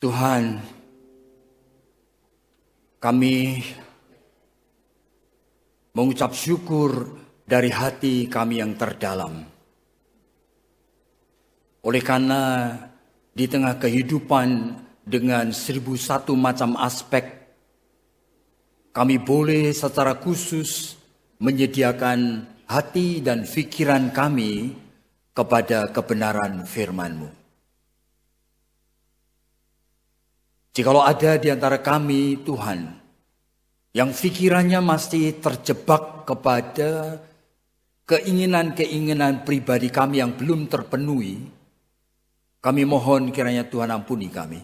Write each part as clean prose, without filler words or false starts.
Tuhan, kami mengucap syukur dari hati kami yang terdalam. Oleh karena di tengah kehidupan dengan 1001 macam aspek, kami boleh secara khusus menyediakan hati dan pikiran kami kepada kebenaran firman-Mu. Jikalau ada di antara kami, Tuhan, yang pikirannya masih terjebak kepada keinginan-keinginan pribadi kami yang belum terpenuhi, kami mohon kiranya Tuhan ampuni kami.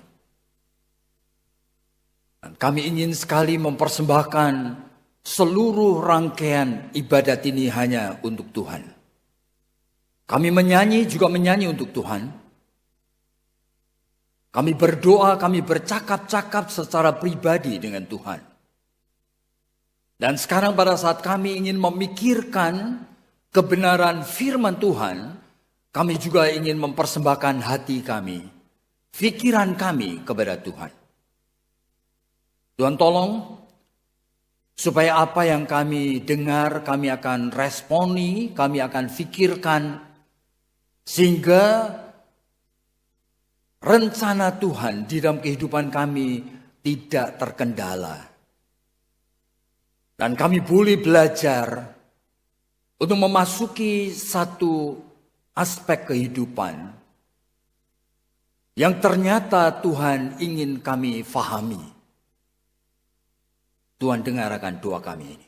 Dan kami ingin sekali mempersembahkan seluruh rangkaian ibadat ini hanya untuk Tuhan. Kami menyanyi juga menyanyi untuk Tuhan. Kami berdoa, kami bercakap-cakap secara pribadi dengan Tuhan. Dan sekarang pada saat kami ingin memikirkan kebenaran firman Tuhan, kami juga ingin mempersembahkan hati kami, pikiran kami kepada Tuhan. Tuhan tolong, supaya apa yang kami dengar, kami akan responi, kami akan pikirkan, sehingga rencana Tuhan di dalam kehidupan kami tidak terkendala. Dan kami boleh belajar untuk memasuki satu aspek kehidupan yang ternyata Tuhan ingin kami fahami. Tuhan dengarkan doa kami ini.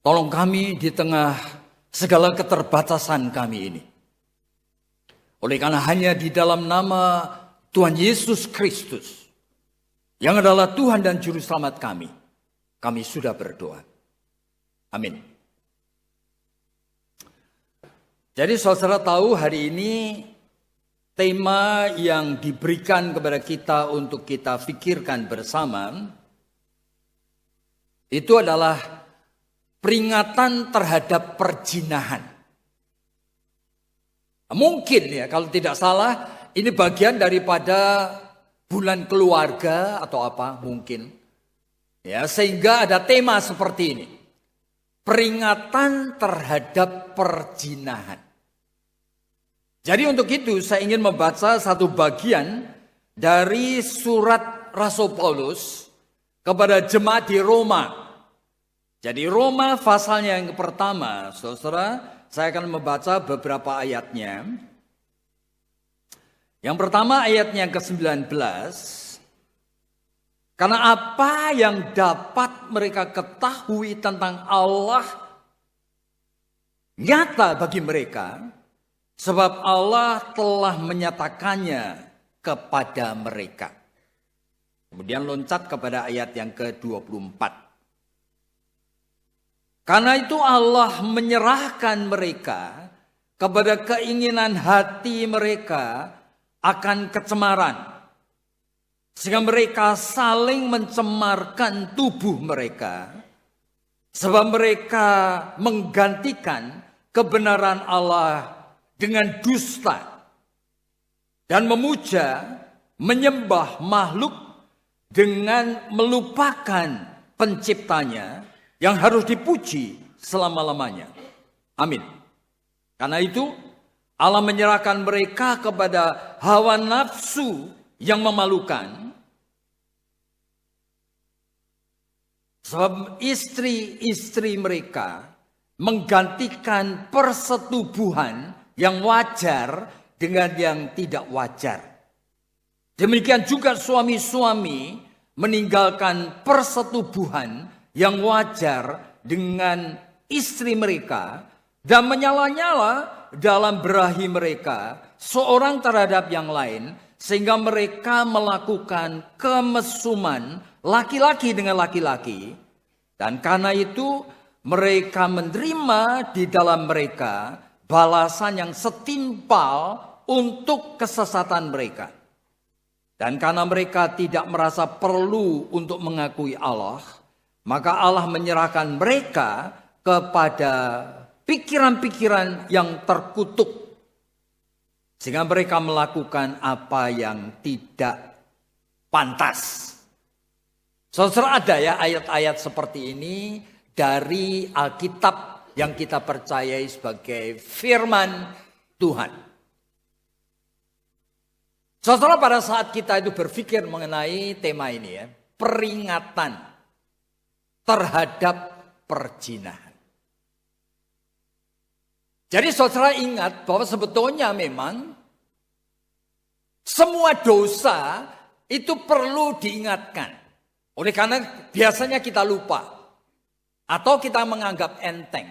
Tolong kami di tengah segala keterbatasan kami ini. Oleh karena hanya di dalam nama Tuhan Yesus Kristus, yang adalah Tuhan dan Juru Selamat kami sudah berdoa. Amin. Jadi saudara tahu hari ini tema yang diberikan kepada kita untuk kita pikirkan bersama, itu adalah peringatan terhadap perzinahan. Mungkin ya kalau tidak salah ini bagian daripada bulan keluarga atau apa mungkin. Ya, sehingga ada tema seperti ini. Peringatan terhadap perzinahan. Jadi untuk itu saya ingin membaca satu bagian dari surat Rasul Paulus kepada jemaat di Roma. Jadi Roma pasalnya yang pertama, saudara. Saya akan membaca beberapa ayatnya. Yang pertama ayatnya ke-19. Karena apa yang dapat mereka ketahui tentang Allah nyata bagi mereka. Sebab Allah telah menyatakannya kepada mereka. Kemudian loncat kepada ayat yang ke-24. Karena itu Allah menyerahkan mereka kepada keinginan hati mereka akan kecemaran. Sehingga mereka saling mencemarkan tubuh mereka. Sebab mereka menggantikan kebenaran Allah dengan dusta. Dan menyembah makhluk dengan melupakan penciptanya. Yang harus dipuji selama-lamanya. Amin. Karena itu Allah menyerahkan mereka kepada hawa nafsu yang memalukan. Sebab istri-istri mereka menggantikan persetubuhan yang wajar dengan yang tidak wajar. Demikian juga suami-suami meninggalkan persetubuhan yang wajar dengan istri mereka dan menyala-nyala dalam berahi mereka seorang terhadap yang lain sehingga mereka melakukan kemesuman laki-laki dengan laki-laki dan karena itu mereka menerima di dalam mereka balasan yang setimpal untuk kesesatan mereka dan karena mereka tidak merasa perlu untuk mengakui Allah. Maka Allah menyerahkan mereka kepada pikiran-pikiran yang terkutuk Sehingga mereka melakukan apa yang tidak pantas. Saudara, ada ya ayat-ayat seperti ini dari Alkitab yang kita percayai sebagai firman Tuhan. Saudara, pada saat kita itu berpikir mengenai tema ini ya, peringatan terhadap perzinahan. Jadi saudara ingat bahwa sebetulnya memang semua dosa itu perlu diingatkan. Oleh karena biasanya kita lupa atau kita menganggap enteng.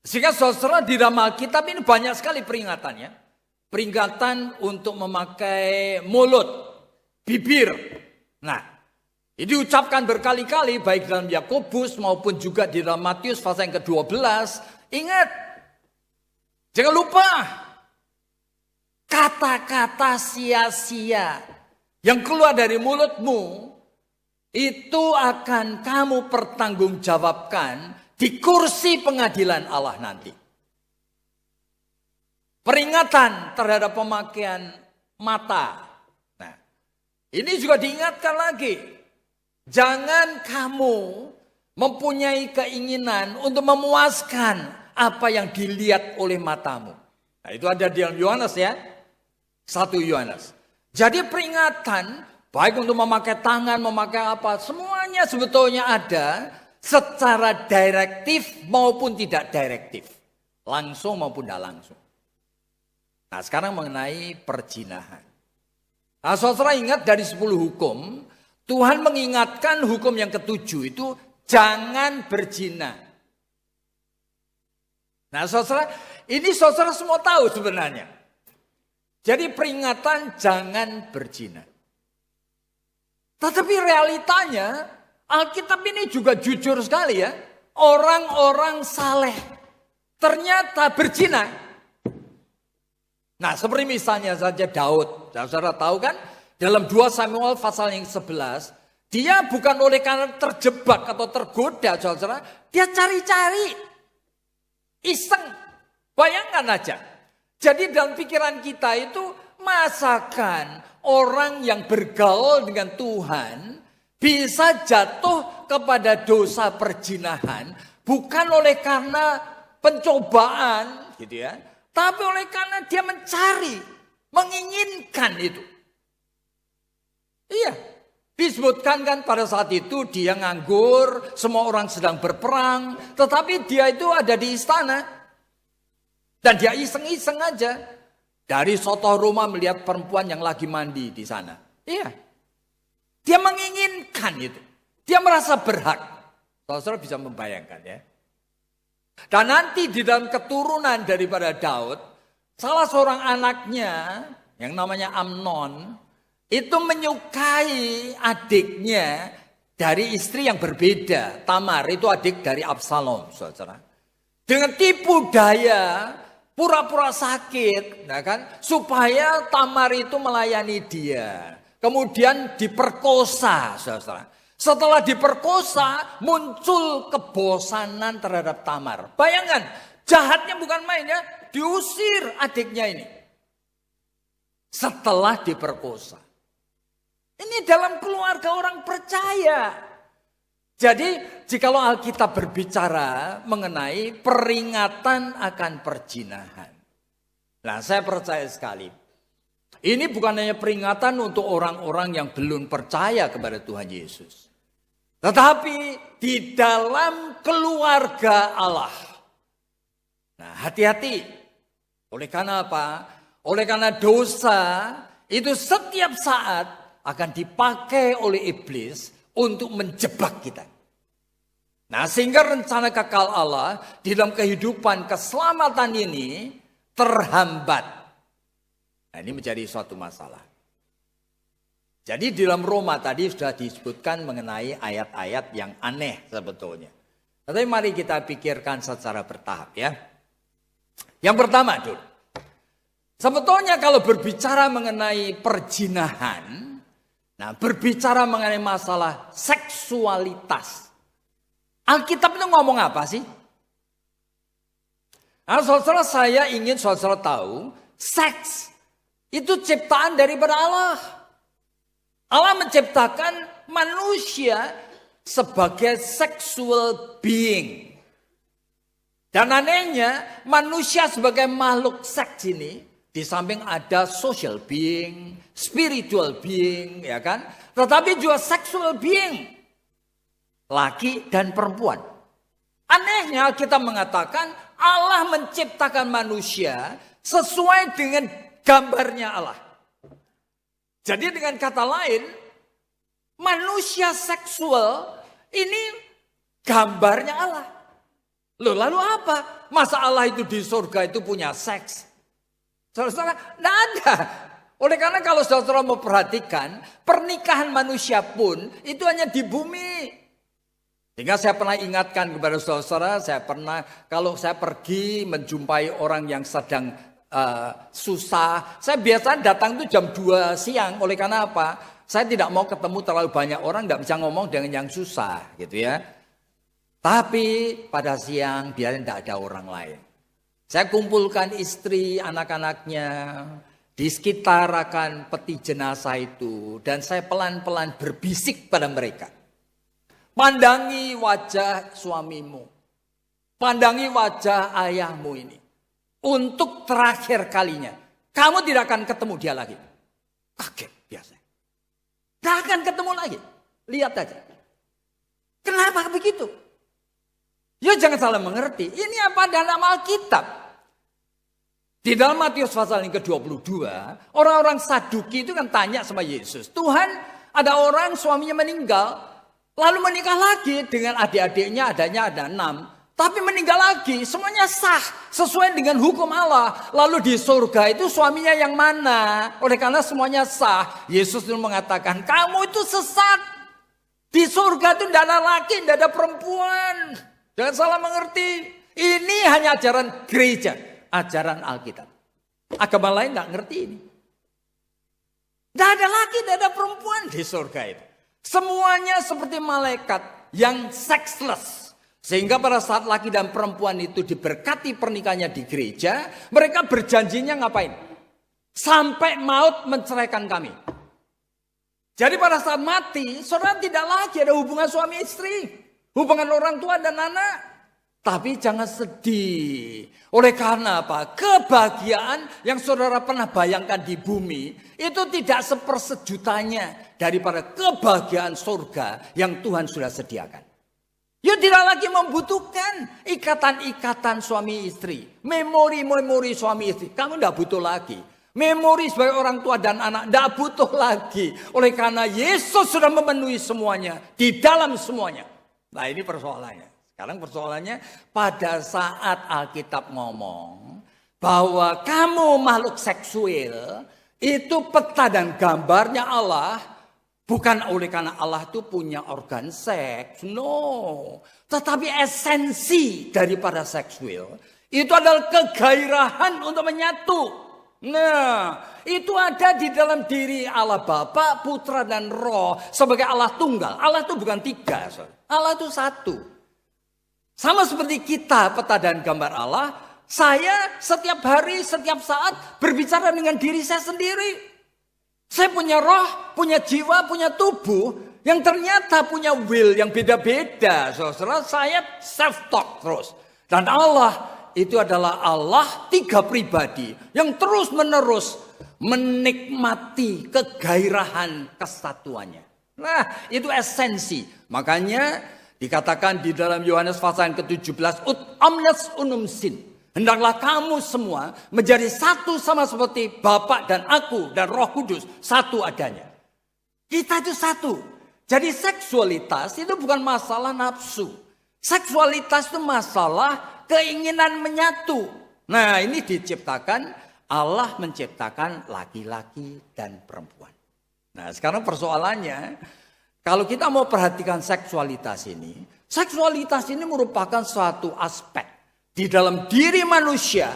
Sehingga saudara di dalam Alkitab ini banyak sekali peringatannya. Peringatan untuk memakai mulut, bibir. Nah, ini diucapkan berkali-kali baik dalam Yakobus maupun juga di dalam Matius pasal yang ke-12. Ingat, jangan lupa kata-kata sia-sia yang keluar dari mulutmu itu akan kamu pertanggungjawabkan di kursi pengadilan Allah nanti. Peringatan terhadap pemakaian mata. Nah, ini juga diingatkan lagi. Jangan kamu mempunyai keinginan untuk memuaskan apa yang dilihat oleh matamu. Nah, itu ada di dalam Yohanes ya. 1 Yohanes. Jadi peringatan, baik untuk memakai tangan, memakai apa, semuanya sebetulnya ada secara direktif maupun tidak direktif. Langsung maupun tidak langsung. Nah sekarang mengenai perzinahan. Nah saudara ingat dari 10 hukum, Tuhan mengingatkan hukum yang ke-7 itu jangan berzina. Nah saudara, ini saudara semua tahu sebenarnya. Jadi peringatan jangan berzina. Tetapi realitanya Alkitab ini juga jujur sekali ya. Orang-orang saleh ternyata berzina. Nah seperti misalnya saja Daud. Saudara tahu kan dalam 2 Samuel pasal yang 11. Dia bukan oleh karena terjebak atau tergoda saudara. Dia cari-cari. Iseng. Bayangkan aja. Jadi dalam pikiran kita itu masakan orang yang bergaul dengan Tuhan bisa jatuh kepada dosa perzinahan bukan oleh karena pencobaan gitu ya, tapi oleh karena dia mencari, menginginkan itu. Iya, disebutkan kan pada saat itu dia nganggur, semua orang sedang berperang, tetapi dia itu ada di istana. Dan dia iseng-iseng aja. Dari sotoh rumah melihat perempuan yang lagi mandi di sana. Iya. Dia menginginkan itu. Dia merasa berhak. Saudara bisa membayangkan ya. Dan nanti di dalam keturunan daripada Daud. Salah seorang anaknya yang namanya Amnon. Itu menyukai adiknya dari istri yang berbeda. Tamar itu adik dari Absalom. Saudara. Dengan tipu daya. Pura-pura sakit, nah kan, supaya Tamar itu melayani dia. Kemudian diperkosa, saudara. Setelah diperkosa, muncul kebosanan terhadap Tamar. Bayangkan, jahatnya bukan main ya, diusir adiknya ini. Setelah diperkosa. Ini dalam keluarga orang percaya. Jadi jikalau Alkitab berbicara mengenai peringatan akan perzinahan. Nah saya percaya sekali. Ini bukan hanya peringatan untuk orang-orang yang belum percaya kepada Tuhan Yesus. Tetapi di dalam keluarga Allah. Nah hati-hati. Oleh karena apa? Oleh karena dosa itu setiap saat akan dipakai oleh iblis untuk menjebak kita. Nah sehingga rencana kekal Allah di dalam kehidupan keselamatan ini terhambat. Nah ini menjadi suatu masalah. Jadi di dalam Roma tadi sudah disebutkan mengenai ayat-ayat yang aneh sebetulnya. Tapi mari kita pikirkan secara bertahap ya. Yang pertama dulu. Sebetulnya kalau berbicara mengenai perzinahan. Nah, berbicara mengenai masalah seksualitas. Alkitab itu ngomong apa sih? Nah, saudara, saya ingin saudara tahu, seks itu ciptaan daripada Allah. Allah menciptakan manusia sebagai sexual being. Dan anehnya, manusia sebagai makhluk seks ini, di samping ada social being, spiritual being, ya kan? Tetapi juga sexual being. Laki dan perempuan. Anehnya kita mengatakan Allah menciptakan manusia sesuai dengan gambarnya Allah. Jadi dengan kata lain, manusia seksual ini gambarnya Allah. Loh, lalu apa? Masa Allah itu di surga itu punya seks? Saudara, tidak ada. Oleh karena kalau saudara mau perhatikan, pernikahan manusia pun itu hanya di bumi. Sehingga saya pernah ingatkan kepada saudara, kalau saya pergi menjumpai orang yang sedang susah, saya biasanya datang itu jam 2 siang. Oleh karena apa? Saya tidak mau ketemu terlalu banyak orang, tidak bisa ngomong dengan yang susah, gitu ya. Tapi pada siang biarnya tidak ada orang lain. Saya kumpulkan istri, anak-anaknya di sekitar akan peti jenazah itu, dan saya pelan-pelan berbisik pada mereka. Pandangi wajah suamimu, pandangi wajah ayahmu ini. Untuk terakhir kalinya, kamu tidak akan ketemu dia lagi. Kaget biasa. Tidak akan ketemu lagi. Lihat aja. Kenapa begitu? Ya jangan salah mengerti. Ini apa dalam Alkitab? Di dalam Matius pasal yang ke-22, orang-orang Saduki itu kan tanya sama Yesus. Tuhan, ada orang suaminya meninggal, lalu menikah lagi dengan adik-adiknya, adanya ada 6. Tapi meninggal lagi, semuanya sah sesuai dengan hukum Allah. Lalu di surga itu suaminya yang mana? Oleh karena semuanya sah, Yesus itu mengatakan, kamu itu sesat. Di surga itu tidak ada laki, tidak ada perempuan. Jangan salah mengerti. Ini hanya ajaran gereja, ajaran Alkitab. Agama lain tidak ngerti ini. Tidak ada laki, tidak ada perempuan di surga itu. Semuanya seperti malaikat yang sexless. Sehingga pada saat laki dan perempuan itu diberkati pernikahannya di gereja, mereka berjanjinya ngapain? Sampai maut menceraikan kami. Jadi pada saat mati, saudara tidak lagi ada hubungan suami istri. Hubungan orang tua dan anak. Tapi jangan sedih. Oleh karena apa? Kebahagiaan yang saudara pernah bayangkan di bumi, itu tidak sepersejutanya daripada kebahagiaan surga yang Tuhan sudah sediakan. Ya tidak lagi membutuhkan ikatan-ikatan suami istri. Memori-memori suami istri. Kamu tidak butuh lagi. Memori sebagai orang tua dan anak tidak butuh lagi. Oleh karena Yesus sudah memenuhi semuanya. Di dalam semuanya. Nah ini persoalannya. Sekarang persoalannya pada saat Alkitab ngomong bahwa kamu makhluk seksual itu peta dan gambarnya Allah. Bukan oleh karena Allah itu punya organ seks, no. Tetapi esensi daripada seksual itu adalah kegairahan untuk menyatu. Nah, itu ada di dalam diri Allah Bapa, Putra dan Roh sebagai Allah tunggal. Allah itu bukan 3, Allah itu 1. Sama seperti kita peta dan gambar Allah, saya setiap hari, setiap saat berbicara dengan diri saya sendiri. Saya punya roh, punya jiwa, punya tubuh yang ternyata punya will yang beda-beda. Saudara, saya self-talk terus. Dan Allah itu adalah Allah 3 pribadi yang terus-menerus menikmati kegairahan kesatuannya. Nah, itu esensi. Makanya dikatakan di dalam Yohanes pasal yang ke-17, ut omnes unum sin. Hendaklah kamu semua menjadi satu sama seperti Bapa dan aku dan Roh Kudus. Satu adanya. Kita itu satu. Jadi seksualitas itu bukan masalah nafsu. Seksualitas itu masalah keinginan menyatu. Nah ini diciptakan, Allah menciptakan laki-laki dan perempuan. Nah sekarang persoalannya, kalau kita mau perhatikan seksualitas ini merupakan suatu aspek di dalam diri manusia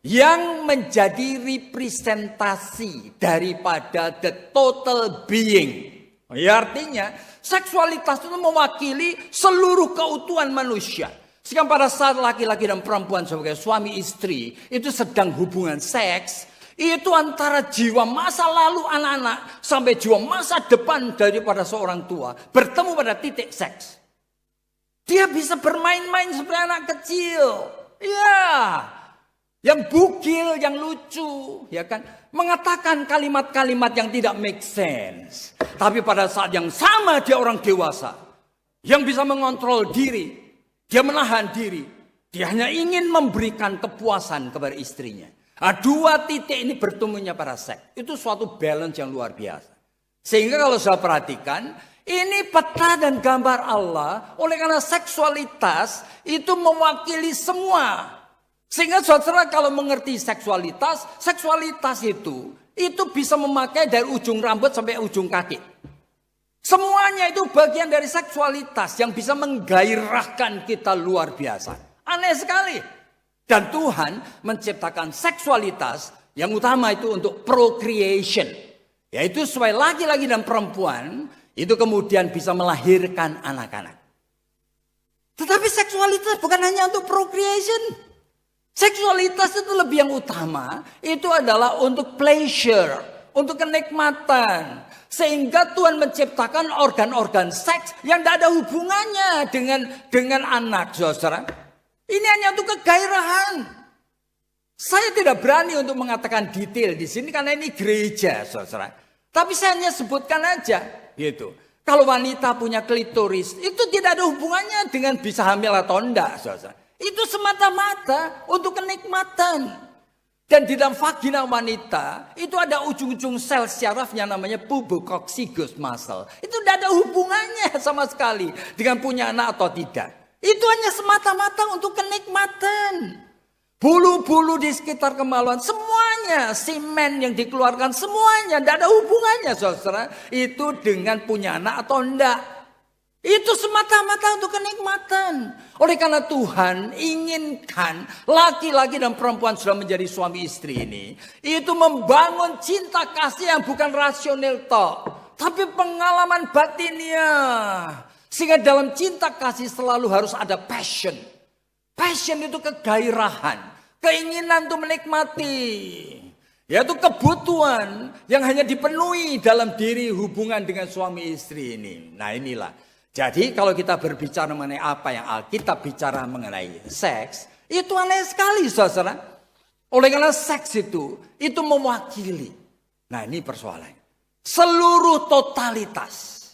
yang menjadi representasi daripada the total being. Ya, artinya seksualitas itu mewakili seluruh keutuhan manusia. Sehingga pada saat laki-laki dan perempuan sebagai suami istri itu sedang hubungan seks, itu antara jiwa masa lalu anak-anak sampai jiwa masa depan daripada seorang tua bertemu pada titik seks. Dia bisa bermain-main seperti anak kecil. Ya, yang bugil, yang lucu, ya kan? Mengatakan kalimat-kalimat yang tidak make sense. Tapi pada saat yang sama dia orang dewasa yang bisa mengontrol diri. Dia menahan diri. Dia hanya ingin memberikan kepuasan kepada istrinya. Nah, dua titik ini bertemunya pada seks. Itu suatu balance yang luar biasa. Sehingga kalau saya perhatikan, ini peta dan gambar Allah. Oleh karena seksualitas itu mewakili semua. Sehingga saudara kalau mengerti seksualitas itu bisa memakai dari ujung rambut sampai ujung kaki. Semuanya itu bagian dari seksualitas yang bisa menggairahkan kita luar biasa. Aneh sekali. Dan Tuhan menciptakan seksualitas yang utama itu untuk procreation. Yaitu supaya laki-laki dan perempuan itu kemudian bisa melahirkan anak-anak. Tetapi seksualitas bukan hanya untuk procreation. Seksualitas itu lebih yang utama. Itu adalah untuk pleasure. Untuk kenikmatan. Sehingga Tuhan menciptakan organ-organ seks yang tidak ada hubungannya dengan anak, saudara. Ini hanya untuk kegairahan. Saya tidak berani untuk mengatakan detail di sini karena ini gereja, saudara. Tapi saya hanya sebutkan aja, gitu. Kalau wanita punya klitoris, itu tidak ada hubungannya dengan bisa hamil atau enggak, saudara. Itu semata-mata untuk kenikmatan. Dan di dalam vagina wanita itu ada ujung-ujung sel syarafnya namanya pubococcygos muscle. Itu tidak ada hubungannya sama sekali dengan punya anak atau tidak. Itu hanya semata-mata untuk kenikmatan. Bulu-bulu di sekitar kemaluan semuanya, semen yang dikeluarkan semuanya tidak ada hubungannya, saudara. Itu dengan punya anak atau enggak. Itu semata-mata untuk kenikmatan. Oleh karena Tuhan inginkan laki-laki dan perempuan sudah menjadi suami istri ini. Itu membangun cinta kasih yang bukan rasional tapi pengalaman batinnya. Sehingga dalam cinta kasih selalu harus ada passion. Passion itu kegairahan. Keinginan untuk menikmati. Yaitu kebutuhan yang hanya dipenuhi dalam diri hubungan dengan suami istri ini. Nah inilah. Jadi kalau kita berbicara mengenai apa yang Alkitab bicara mengenai seks, itu aneh sekali, saudara. Oleh karena seks itu mewakili. Nah ini persoalannya. Seluruh totalitas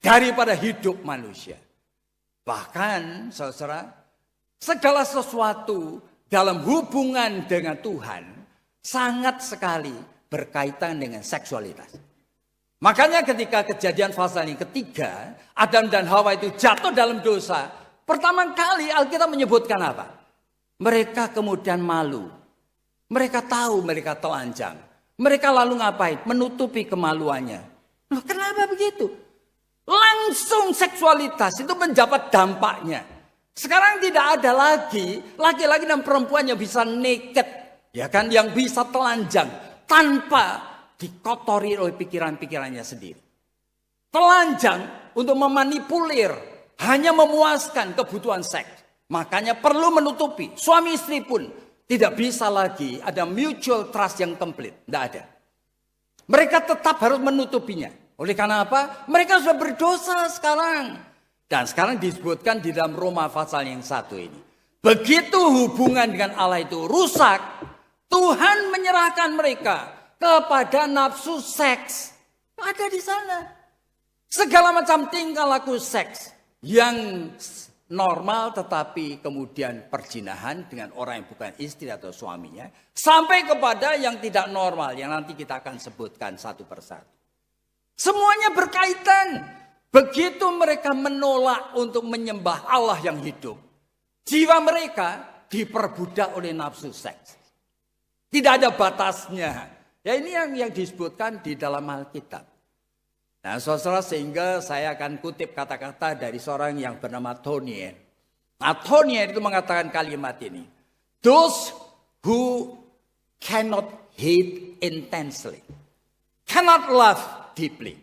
daripada hidup manusia. Bahkan, saudara, segala sesuatu dalam hubungan dengan Tuhan sangat sekali berkaitan dengan seksualitas. Makanya ketika kejadian pasal yang ketiga, Adam dan Hawa itu jatuh dalam dosa. Pertama kali Alkitab menyebutkan apa? Mereka kemudian malu. Mereka tahu mereka telanjang. Mereka lalu ngapain? Menutupi kemaluannya. Loh, kenapa begitu? Langsung seksualitas itu mendapat dampaknya. Sekarang tidak ada lagi laki-laki dan perempuan yang bisa naked. Ya kan? Yang bisa telanjang. Tanpa dikotori oleh pikiran-pikirannya sendiri. Telanjang untuk memanipulir, hanya memuaskan kebutuhan seks. Makanya perlu menutupi. Suami istri pun tidak bisa lagi ada mutual trust yang komplit. Tidak ada. Mereka tetap harus menutupinya. Oleh karena apa? Mereka sudah berdosa sekarang. Dan sekarang disebutkan di dalam Roma pasal yang 1 ini. Begitu hubungan dengan Allah itu rusak, Tuhan menyerahkan mereka kepada nafsu seks. Ada di sana. Segala macam tingkah laku seks yang normal tetapi kemudian perzinahan dengan orang yang bukan istri atau suaminya. Sampai kepada yang tidak normal yang nanti kita akan sebutkan satu persatu. Semuanya berkaitan. Begitu mereka menolak untuk menyembah Allah yang hidup. Jiwa mereka diperbudak oleh nafsu seks. Tidak ada batasnya. Ya ini yang disebutkan di dalam Alkitab. Nah saudara, sehingga saya akan kutip kata-kata dari seorang yang bernama Tonier. Nah Tonier itu mengatakan kalimat ini. Those who cannot hate intensely, cannot love deeply.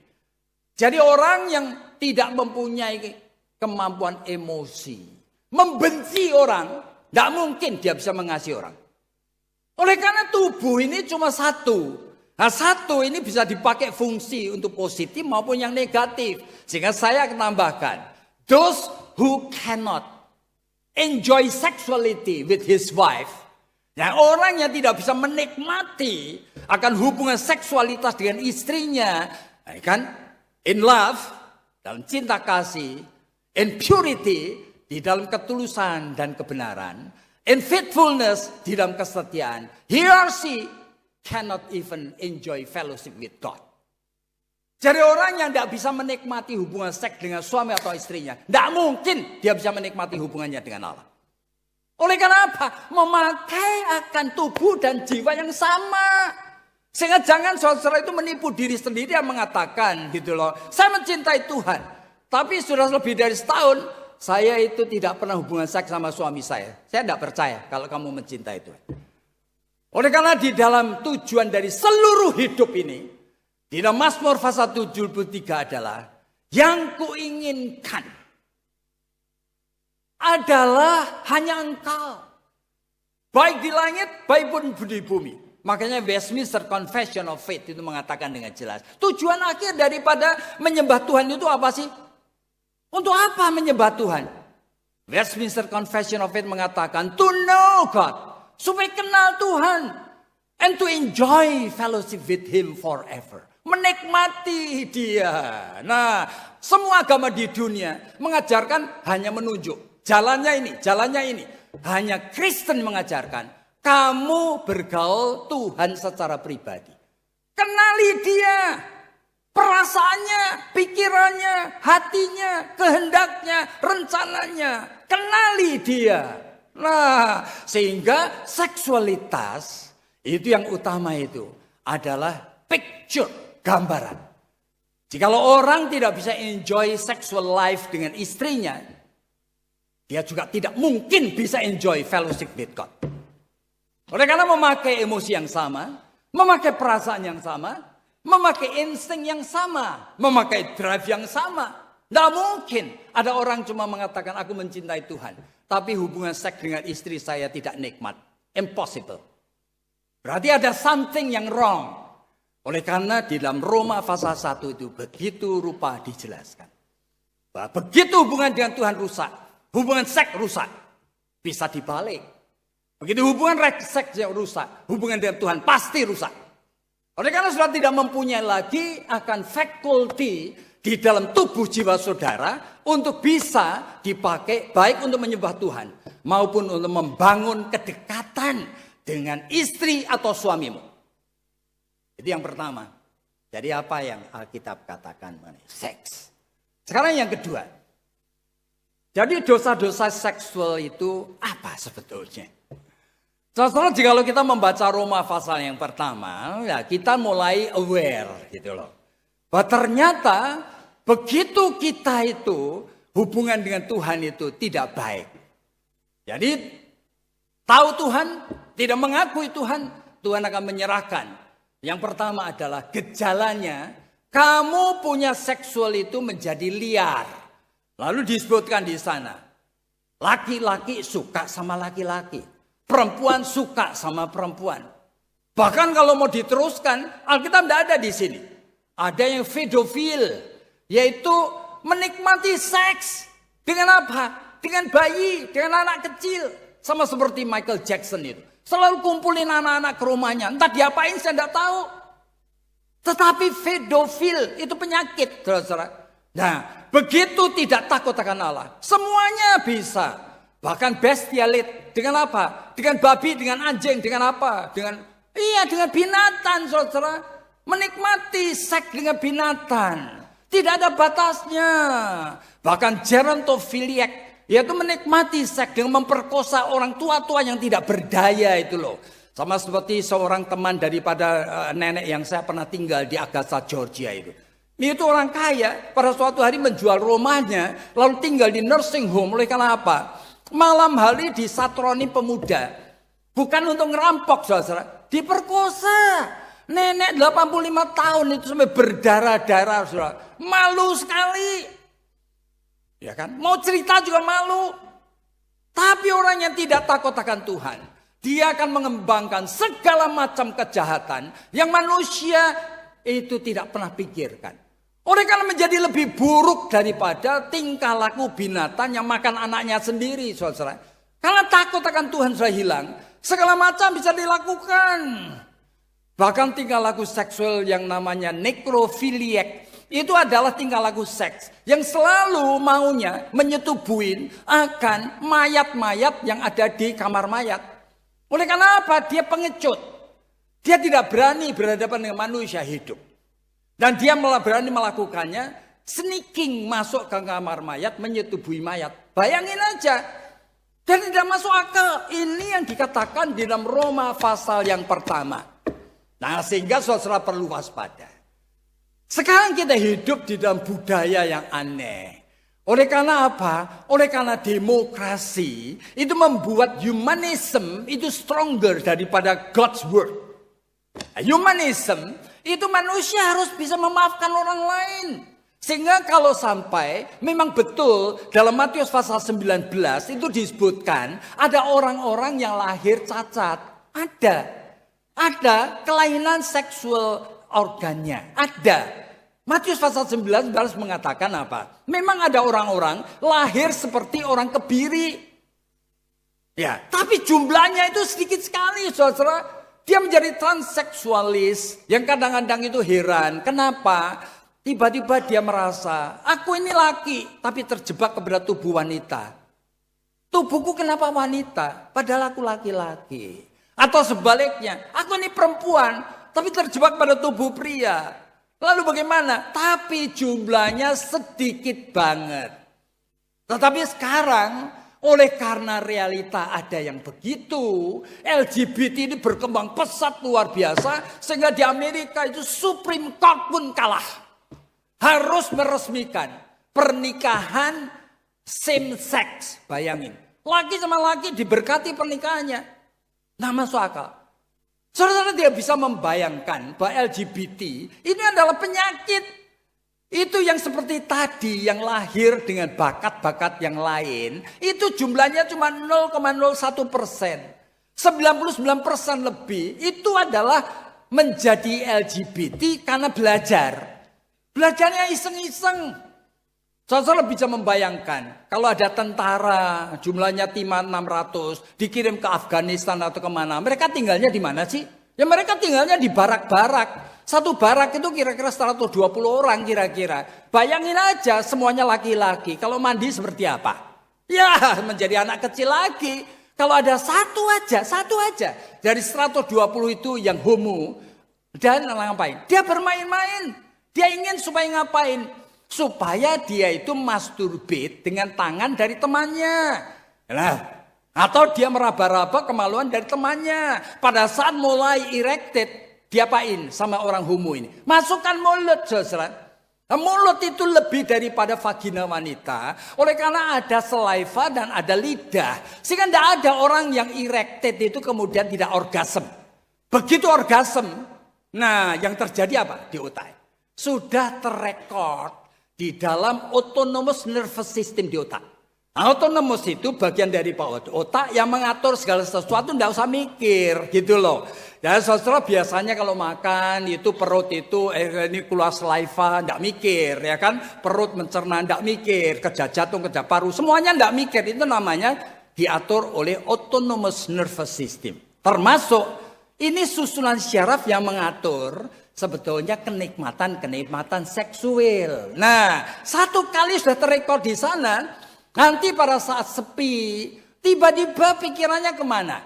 Jadi orang yang tidak mempunyai kemampuan emosi, membenci orang, tidak mungkin dia bisa mengasihi orang. Oleh karena tubuh ini cuma satu. Nah, satu ini bisa dipakai fungsi untuk positif maupun yang negatif. Sehingga saya akan tambahkan, those who cannot enjoy sexuality with his wife, nah, orang yang tidak bisa menikmati akan hubungan seksualitas dengan istrinya, kan? In love, dalam cinta kasih, in purity, di dalam ketulusan dan kebenaran, in faithfulness, di dalam kesetiaan, he or she cannot even enjoy fellowship with God. Jadi orang yang tidak bisa menikmati hubungan seks dengan suami atau istrinya, tidak mungkin dia bisa menikmati hubungannya dengan Allah. Oleh karena apa? Memakai akan tubuh dan jiwa yang sama. Sehingga jangan saudara itu menipu diri sendiri yang mengatakan gitu loh, saya mencintai Tuhan, tapi sudah lebih dari setahun saya itu tidak pernah hubungan seks sama suami saya. Saya tidak percaya kalau kamu mencintai Tuhan. Oleh karena di dalam tujuan dari seluruh hidup ini, di dalam Mazmur pasal 73 adalah, yang kuinginkan adalah hanya Engkau. Baik di langit, baik pun di bumi. Makanya Westminster Confession of Faith itu mengatakan dengan jelas, tujuan akhir daripada menyembah Tuhan itu apa sih? Untuk apa menyembah Tuhan? Westminster Confession of Faith mengatakan, to know God, supaya kenal Tuhan, and to enjoy fellowship with Him forever. Menikmati Dia. Nah, semua agama di dunia mengajarkan hanya menunjuk. Jalannya ini. Hanya Kristen mengajarkan, kamu bergaul Tuhan secara pribadi. Kenali Dia. Perasaannya, pikirannya, hatinya, kehendaknya, rencananya. Kenali Dia. Nah, sehingga seksualitas itu yang utama itu adalah picture, gambaran. Jikalau orang tidak bisa enjoy sexual life dengan istrinya, dia juga tidak mungkin bisa enjoy fellowship with God. Oleh karena memakai emosi yang sama, memakai perasaan yang sama, memakai insting yang sama, memakai drive yang sama. Tidak mungkin ada orang cuma mengatakan aku mencintai Tuhan, tapi hubungan seks dengan istri saya tidak nikmat. Impossible. Berarti ada something yang wrong. Oleh karena di dalam Roma pasal 1 itu begitu rupa dijelaskan. Bahwa begitu hubungan dengan Tuhan rusak, hubungan seks rusak, bisa dibalik. Begitu hubungan seks yang rusak, hubungan dengan Tuhan pasti rusak. Oleh karena sudah tidak mempunyai lagi akan faculty di dalam tubuh jiwa saudara untuk bisa dipakai baik untuk menyembah Tuhan maupun untuk membangun kedekatan dengan istri atau suamimu. Itu yang pertama. Jadi apa yang Alkitab katakan mengenai seks. Sekarang yang kedua. Jadi dosa-dosa seksual itu apa sebetulnya? Saudara, jika kita membaca Roma pasal yang pertama, ya kita mulai aware gitu loh. Bahwa ternyata begitu kita itu hubungan dengan Tuhan itu tidak baik. Jadi tahu Tuhan, tidak mengakui Tuhan, Tuhan akan menyerahkan. Yang pertama adalah gejalanya, kamu punya seksual itu menjadi liar. Lalu disebutkan di sana, laki-laki suka sama laki-laki. Perempuan suka sama perempuan. Bahkan kalau mau diteruskan, Alkitab tidak ada di sini. Ada yang pedofil, yaitu menikmati seks. Dengan apa? Dengan bayi, dengan anak kecil. Sama seperti Michael Jackson itu. Selalu kumpulin anak-anak ke rumahnya. Entah diapain saya tidak tahu. Tetapi pedofil itu penyakit, saudara. Nah, begitu tidak takut akan Allah. Semuanya bisa. Bahkan bestialit dengan apa? Dengan babi, dengan anjing, dengan apa? Dengan binatang, saudara. Menikmati seks dengan binatang. Tidak ada batasnya. Bahkan gerontofiliak, yaitu menikmati seks dengan memperkosa orang tua-tua yang tidak berdaya itu loh. Sama seperti seorang teman daripada nenek yang saya pernah tinggal di Augusta, Georgia itu. Ini itu orang kaya, pada suatu hari menjual rumahnya, lalu tinggal di nursing home. Oleh karena apa? Malam hari disatroni pemuda. Bukan untuk ngerampok, saudara. Diperkosa. Nenek 85 tahun itu sampai berdarah-darah, saudara. Malu sekali. Ya kan? Mau cerita juga malu. Tapi orang yang tidak takut akan Tuhan, dia akan mengembangkan segala macam kejahatan yang manusia itu tidak pernah pikirkan. Oleh karena menjadi lebih buruk daripada tingkah laku binatang yang makan anaknya sendiri, saudara. Karena takut akan Tuhan sudah hilang, segala macam bisa dilakukan. Bahkan tingkah laku seksual yang namanya nekrofiliak, itu adalah tingkah laku seks yang selalu maunya menyetubuhin akan mayat-mayat yang ada di kamar mayat. Oleh karena apa? Dia pengecut. Dia tidak berani berhadapan dengan manusia hidup. Dan dia malah berani melakukannya sneaking masuk ke kamar mayat, menyetubuhi mayat. Bayangin aja. Dan tidak masuk akal. Ini yang dikatakan di dalam Roma pasal yang pertama. Nah, sehingga saudara perlu waspada. Sekarang kita hidup di dalam budaya yang aneh. Oleh karena apa? Oleh karena demokrasi itu membuat humanism itu stronger daripada God's word. Humanism itu manusia harus bisa memaafkan orang lain. Sehingga kalau sampai memang betul dalam Matius pasal 19 itu disebutkan ada orang-orang yang lahir cacat. Ada kelainan seksual organnya. Ada. Matius pasal 19 mengatakan apa? Memang ada orang-orang lahir seperti orang kebiri. Ya, tapi jumlahnya itu sedikit sekali, saudara. Dia menjadi transseksualis yang kadang-kadang itu heran. Kenapa? Tiba-tiba dia merasa, aku ini laki, tapi terjebak kepada tubuh wanita. Tubuhku kenapa wanita? Padahal aku laki-laki. Atau sebaliknya, aku ini perempuan, tapi terjebak pada tubuh pria. Lalu bagaimana? Tapi jumlahnya sedikit banget. Tetapi sekarang, oleh karena realita ada yang begitu, LGBT ini berkembang pesat luar biasa, sehingga di Amerika itu Supreme Court pun kalah. Harus meresmikan pernikahan same sex. Bayangin. Laki sama laki diberkati pernikahannya. Nah, masuk akal. Saudara tidak bisa membayangkan bahwa LGBT ini adalah penyakit. Itu yang seperti tadi yang lahir dengan bakat-bakat yang lain. Itu jumlahnya cuma 0,01%. 99% lebih itu adalah menjadi LGBT karena belajar. Belajarnya iseng-iseng. Saudara bisa membayangkan kalau ada tentara jumlahnya 600 dikirim ke Afghanistan atau kemana. Mereka tinggalnya di mana sih? Ya mereka tinggalnya di barak-barak. Satu barak itu kira-kira 120 orang kira-kira. Bayangin aja semuanya laki-laki. Kalau mandi seperti apa? Ya menjadi anak kecil lagi. Kalau ada satu aja. Dari 120 itu yang homo. Dan ngapain? Dia bermain-main. Dia ingin supaya ngapain? Supaya dia itu masturbate dengan tangan dari temannya. Nah, atau dia meraba-raba kemaluan dari temannya. Pada saat mulai erected, diapain sama orang homo ini? Masukkan mulut, saudara. Nah, mulut itu lebih daripada vagina wanita. Oleh karena ada saliva dan ada lidah. Sehingga tidak ada orang yang erected itu kemudian tidak orgasm. Begitu orgasm, nah yang terjadi apa? Di otak. Sudah terrekod di dalam autonomous nervous system di otak. Autonomous itu bagian dari otak yang mengatur segala sesuatu, tidak usah mikir gitu loh. Dan saudara biasanya kalau makan itu perut itu ini keluar saliva, tidak mikir ya kan. Perut mencerna, tidak mikir. Kerja jantung, kerja paru, semuanya tidak mikir. Itu namanya diatur oleh autonomous nervous system. Termasuk ini susunan syaraf yang mengatur sebetulnya kenikmatan seksual. Nah, satu kali sudah terrekod di sana, nanti pada saat sepi, tiba-tiba pikirannya kemana?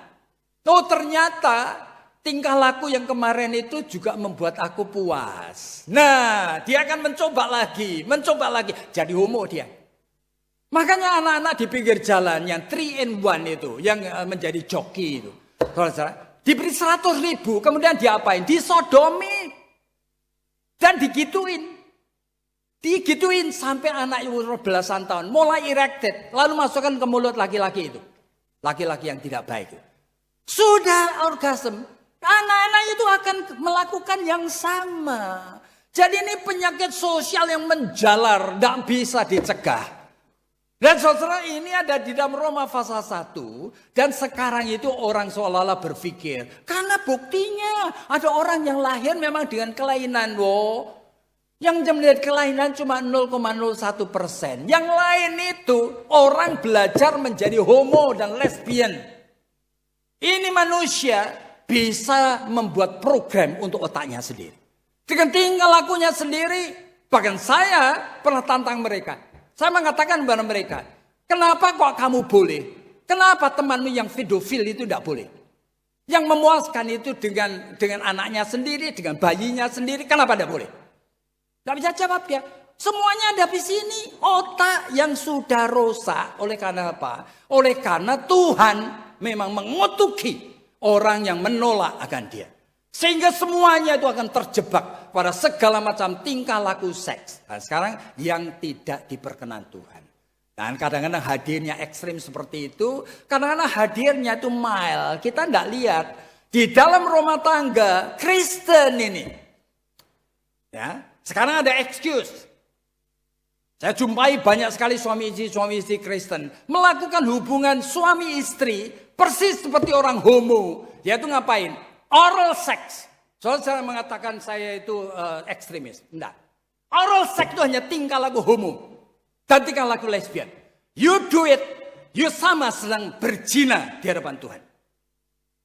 Oh ternyata tingkah laku yang kemarin itu juga membuat aku puas. Nah, dia akan mencoba lagi. Jadi homo dia. Makanya anak-anak di pinggir jalan yang 3-in-1 itu, yang menjadi joki itu. Diberi 100.000, kemudian diapain? Disodomi. Dan digituin sampai anak umur belasan tahun. Mulai erected, lalu masukkan ke mulut laki-laki itu. Laki-laki yang tidak baik itu. Sudah orgasm, anak-anak itu akan melakukan yang sama. Jadi ini penyakit sosial yang menjalar, tidak bisa dicegah. Dan saudara, ini ada di dalam Roma pasal 1. Dan sekarang itu orang seolah-olah berpikir, karena buktinya ada orang yang lahir memang dengan kelainan. Yang melihat kelainan cuma 0,01%. Yang lain itu orang belajar menjadi homo dan lesbian. Ini manusia bisa membuat program untuk otaknya sendiri. Dengan tingkah lakunya sendiri. Bahkan saya pernah tantang mereka. Saya mengatakan kepada mereka, kenapa kok kamu boleh? Kenapa temanmu yang pedofil itu tidak boleh? Yang memuaskan itu dengan anaknya sendiri, dengan bayinya sendiri, kenapa tidak boleh? Tidak bisa jawab dia. Semuanya ada di sini. Otak yang sudah rusak. Oleh karena apa? Oleh karena Tuhan memang mengutuki orang yang menolak akan dia. Sehingga semuanya itu akan terjebak pada segala macam tingkah laku seks. Nah, sekarang yang tidak diperkenan Tuhan. Dan kadang-kadang hadirnya ekstrim seperti itu. Kadang-kadang hadirnya itu mild. Kita tidak lihat. Di dalam rumah tangga Kristen ini. Ya, sekarang ada excuse. Saya jumpai banyak sekali suami istri Kristen. Melakukan hubungan suami istri. Persis seperti orang homo. Dia itu ngapain? Oral sex. Soalnya saya mengatakan saya itu ekstremis. Enggak. Oral sex itu hanya tingkah laku homo. Dan tingkah laku lesbian. You do it. You sama sedang berzina di hadapan Tuhan.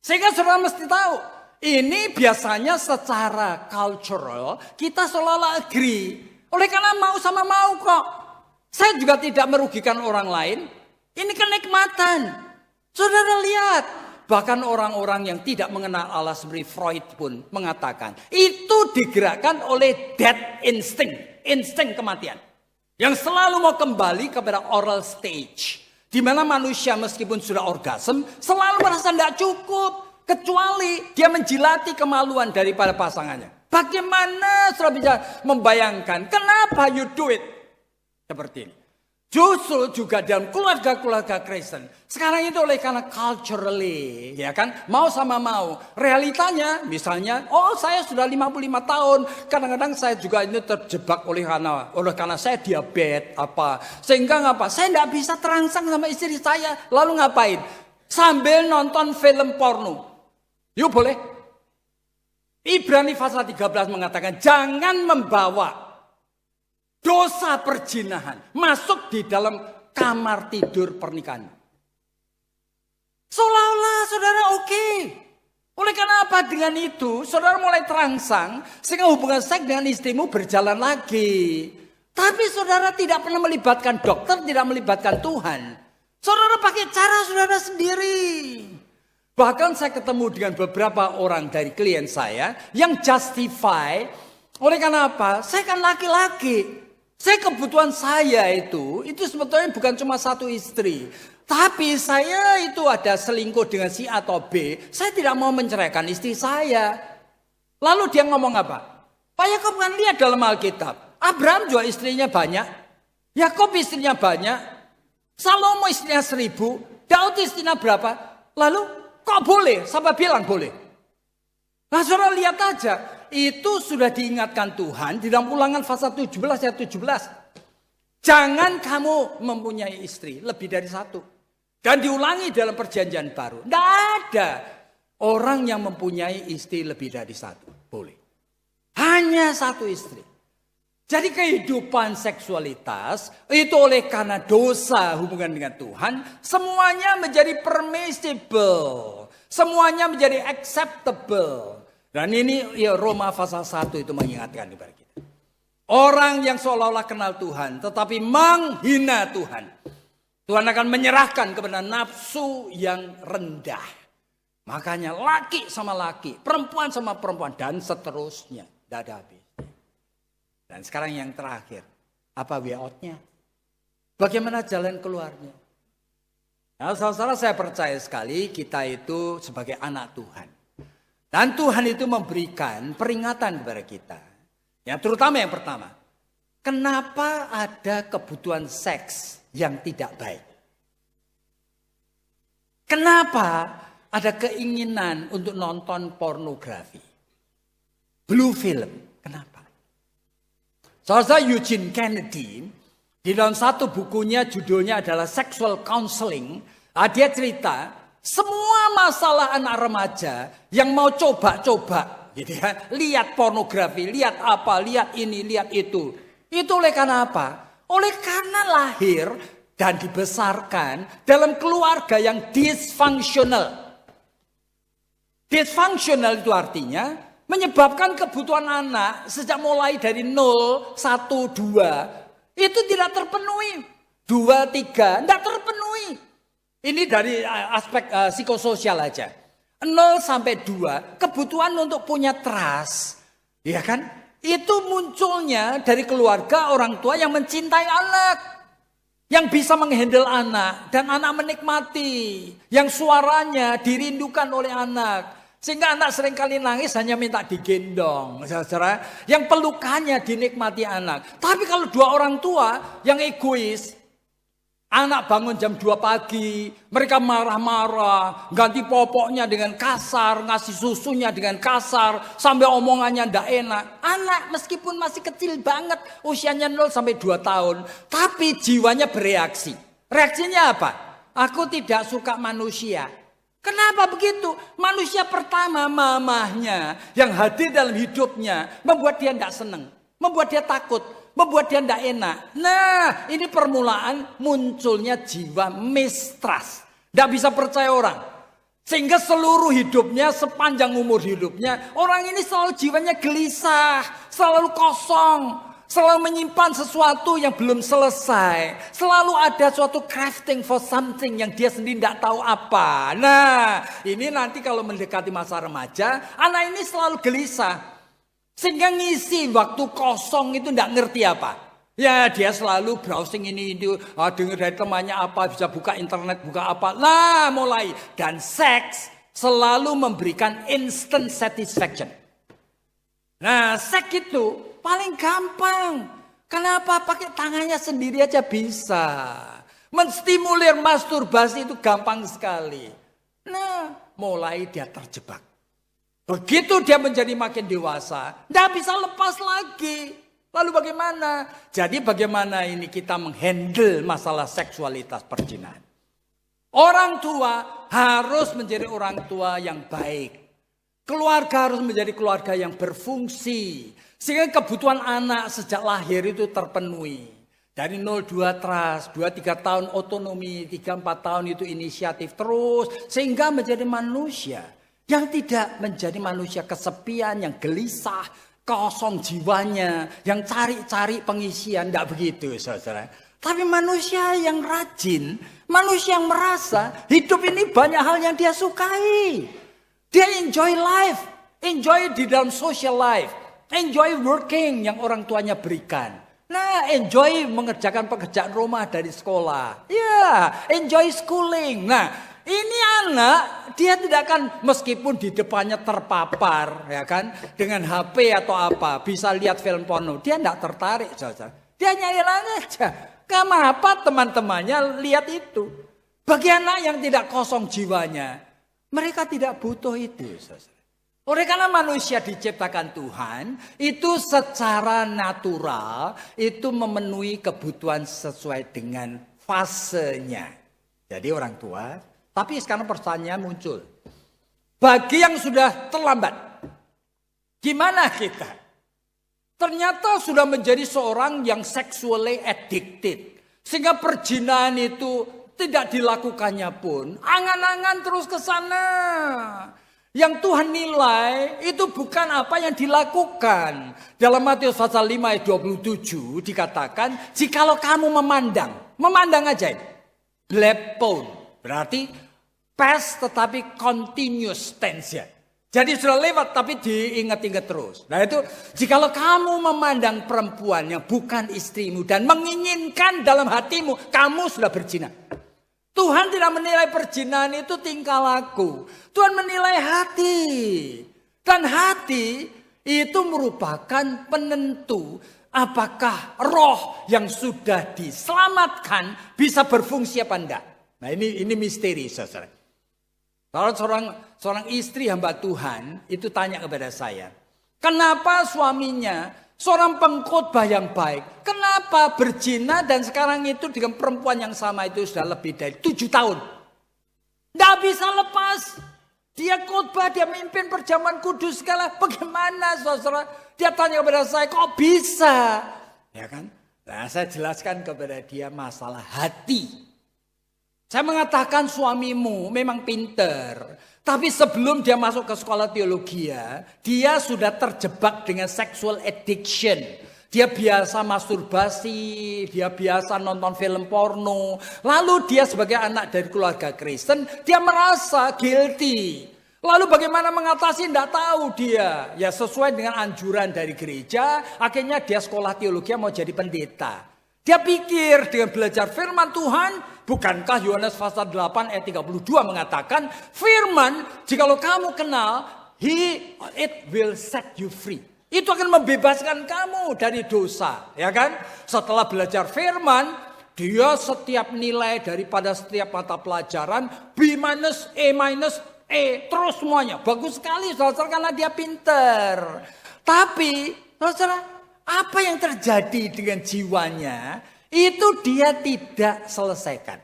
Sehingga saudara mesti tahu. Ini biasanya secara cultural. Kita seolah-olah agree. Oleh karena mau sama mau kok. Saya juga tidak merugikan orang lain. Ini kenikmatan. Saudara lihat. Bahkan orang-orang yang tidak mengenal Allah seperti Freud pun mengatakan. Itu digerakkan oleh death instinct. Insting kematian. Yang selalu mau kembali kepada oral stage. Di mana manusia meskipun sudah orgasm. Selalu merasa tidak cukup. Kecuali dia menjilati kemaluan daripada pasangannya. Bagaimana saudara bisa membayangkan. Kenapa you do it? Seperti ini. Justru juga dalam keluarga-keluarga Kristen. Sekarang itu oleh karena culturally. Ya kan? Mau sama mau. Realitanya misalnya. Oh saya sudah 55 tahun. Kadang-kadang saya juga ini terjebak oleh karena saya diabetes. Sehingga ngapa? Saya tidak bisa terangsang sama istri saya. Lalu ngapain? Sambil nonton film porno. Yuk boleh. Ibrani pasal 13 mengatakan. Jangan membawa dosa perzinahan masuk di dalam kamar tidur pernikahan. Seolah-olah saudara oke. Oleh karena apa? Dengan itu saudara mulai terangsang sehingga hubungan seks dengan istrimu berjalan lagi. Tapi saudara tidak pernah melibatkan dokter, tidak melibatkan Tuhan. Saudara pakai cara saudara sendiri. Bahkan saya ketemu dengan beberapa orang dari klien saya yang justify. Oleh karena apa? Saya kan laki-laki. Saya kebutuhan saya itu sebetulnya bukan cuma satu istri. Tapi saya itu ada selingkuh dengan si A atau B. Saya tidak mau menceraikan istri saya. Lalu dia ngomong apa? Pak Yakob kan lihat dalam Alkitab. Abraham juga istrinya banyak. Yakob istrinya banyak. Salomo istrinya 1000. Daud istrinya berapa? Lalu kok boleh? Siapa bilang boleh? Nah saudara lihat aja. Itu sudah diingatkan Tuhan di dalam Ulangan pasal 17 ayat 17. Jangan kamu mempunyai istri lebih dari satu. Dan diulangi dalam perjanjian baru. Tidak ada orang yang mempunyai istri lebih dari satu. Boleh. Hanya satu istri. Jadi kehidupan seksualitas itu oleh karena dosa hubungan dengan Tuhan. Semuanya menjadi permissible. Semuanya menjadi acceptable. Dan ini ya Roma pasal 1 itu mengingatkan kepada kita. Orang yang seolah-olah kenal Tuhan tetapi menghina Tuhan. Tuhan akan menyerahkan kepada nafsu yang rendah. Makanya laki sama laki, perempuan sama perempuan dan seterusnya. Tidak ada habis. Dan sekarang yang terakhir. Apa way out-nya? Bagaimana jalan keluarnya? Nah, saudara saya percaya sekali kita itu sebagai anak Tuhan. Dan Tuhan itu memberikan peringatan kepada kita. Ya, terutama yang pertama. Kenapa ada kebutuhan seks yang tidak baik? Kenapa ada keinginan untuk nonton pornografi? Blue film. Kenapa? Saudara Eugene Kennedy Di dalam satu bukunya judulnya adalah Sexual Counseling. Dia cerita semua masalah anak remaja yang mau coba-coba gitu ya. Lihat pornografi, lihat apa, lihat ini, lihat itu. Itu oleh karena apa? Oleh karena lahir dan dibesarkan dalam keluarga yang dysfunctional. Dysfunctional itu artinya menyebabkan kebutuhan anak sejak mulai dari 0, 1, 2 itu tidak terpenuhi. 2, 3 tidak terpenuhi. Ini dari aspek psikososial aja. 0 sampai 2 kebutuhan untuk punya trust, ya kan? Itu munculnya dari keluarga orang tua yang mencintai anak. Yang bisa menghandle anak dan anak menikmati. Yang suaranya dirindukan oleh anak. Sehingga anak seringkali nangis hanya minta digendong. Saudara, yang pelukannya dinikmati anak. Tapi kalau dua orang tua yang egois, anak bangun jam 2 pagi, mereka marah-marah, ganti popoknya dengan kasar, ngasih susunya dengan kasar, sampai omongannya ndak enak. Anak meskipun masih kecil banget, usianya 0 sampai 2 tahun, tapi jiwanya bereaksi. Reaksinya apa? Aku tidak suka manusia. Kenapa begitu? Manusia pertama, mamahnya yang hadir dalam hidupnya membuat dia tidak senang, membuat dia takut, membuat dia tidak enak. Nah, ini permulaan munculnya jiwa mistrust. Tidak bisa percaya orang. Sehingga seluruh hidupnya, sepanjang umur hidupnya, orang ini selalu jiwanya gelisah, selalu kosong. Selalu menyimpan sesuatu yang belum selesai. Selalu ada suatu crafting for something yang dia sendiri tidak tahu apa. Nah, ini nanti kalau mendekati masa remaja, anak ini selalu gelisah. Sehingga ngisi waktu kosong itu tidak ngerti apa. Ya, dia selalu browsing ini itu, dengar dari temannya apa, bisa buka internet, buka apa. Lah, mulai. Dan seks selalu memberikan instant satisfaction. Nah, seks itu paling gampang. Kenapa? Pakai tangannya sendiri aja bisa. Menstimulir masturbasi itu gampang sekali. Nah, mulai dia terjebak. Begitu dia menjadi makin dewasa, tidak bisa lepas lagi. Lalu bagaimana? Jadi bagaimana ini kita menghandle masalah seksualitas perjinahan? Orang tua harus menjadi orang tua yang baik. Keluarga harus menjadi keluarga yang berfungsi. Sehingga kebutuhan anak sejak lahir itu terpenuhi. Dari 0-2 trust, 2-3 tahun otonomi, 3-4 tahun itu inisiatif terus. Sehingga menjadi manusia yang tidak menjadi manusia kesepian, yang gelisah, kosong jiwanya, yang cari-cari pengisian. Tidak begitu, saudara. Tapi manusia yang rajin, manusia yang merasa hidup ini banyak hal yang dia sukai. Dia enjoy life, enjoy di dalam social life. Enjoy working yang orang tuanya berikan. Nah, enjoy mengerjakan pekerjaan rumah dari sekolah. Ya, enjoy schooling. Nah, ini anak, dia tidak akan meskipun di depannya terpapar, ya kan, dengan HP atau apa, bisa lihat film porno, dia tidak tertarik, saudara. Dia nyairan aja. Kenapa teman-temannya lihat itu? Bagi anak yang tidak kosong jiwanya, mereka tidak butuh itu, saudara. Oleh karena manusia diciptakan Tuhan, itu secara natural, itu memenuhi kebutuhan sesuai dengan fasenya. Jadi orang tua, tapi sekarang pertanyaan muncul. Bagi yang sudah terlambat, gimana kita? Ternyata sudah menjadi seorang yang sexually addicted. Sehingga perjinahan itu tidak dilakukannya pun, angan-angan terus ke sana. Yang Tuhan nilai itu bukan apa yang dilakukan. Dalam Matius pasal 5 ayat 27 dikatakan, jikalau kamu memandang aja. Blepon, berarti past tetapi continuous tense ya. Jadi sudah lewat tapi diingat-ingat terus. Nah itu, jikalau kamu memandang perempuan yang bukan istrimu dan menginginkan dalam hatimu, kamu sudah berzina. Tuhan tidak menilai perzinahan itu tingkah laku. Tuhan menilai hati. Dan hati itu merupakan penentu apakah roh yang sudah diselamatkan bisa berfungsi apa enggak. Nah ini misteri, saudara. Kalau seorang istri hamba Tuhan itu tanya kepada saya, kenapa suaminya seorang pengkhotbah yang baik, kenapa Kenapa berzina dan sekarang itu dengan perempuan yang sama itu sudah lebih dari 7 tahun. Tidak bisa lepas. Dia khotbah, dia mimpin perjamuan kudus segala. Bagaimana saudara? Dia tanya kepada saya, kok bisa? Ya kan? Nah, saya jelaskan kepada dia masalah hati. Saya mengatakan suamimu memang pinter. Tapi sebelum dia masuk ke sekolah teologi, dia sudah terjebak dengan sexual addiction. Dia biasa masturbasi, dia biasa nonton film porno. Lalu dia sebagai anak dari keluarga Kristen, dia merasa guilty. Lalu bagaimana mengatasi? Tidak tahu dia. Ya sesuai dengan anjuran dari gereja, akhirnya dia sekolah teologi mau jadi pendeta. Dia pikir dengan belajar firman Tuhan, bukankah Yohanes pasal 8 ayat 32 mengatakan, firman, jikalau kamu kenal, it will set you free. Itu akan membebaskan kamu dari dosa, ya kan? Setelah belajar firman, dia setiap nilai daripada setiap mata pelajaran B minus, E minus, E terus semuanya. Bagus sekali saudara karena dia pinter. Tapi saudara, apa yang terjadi dengan jiwanya? Itu dia tidak selesaikan.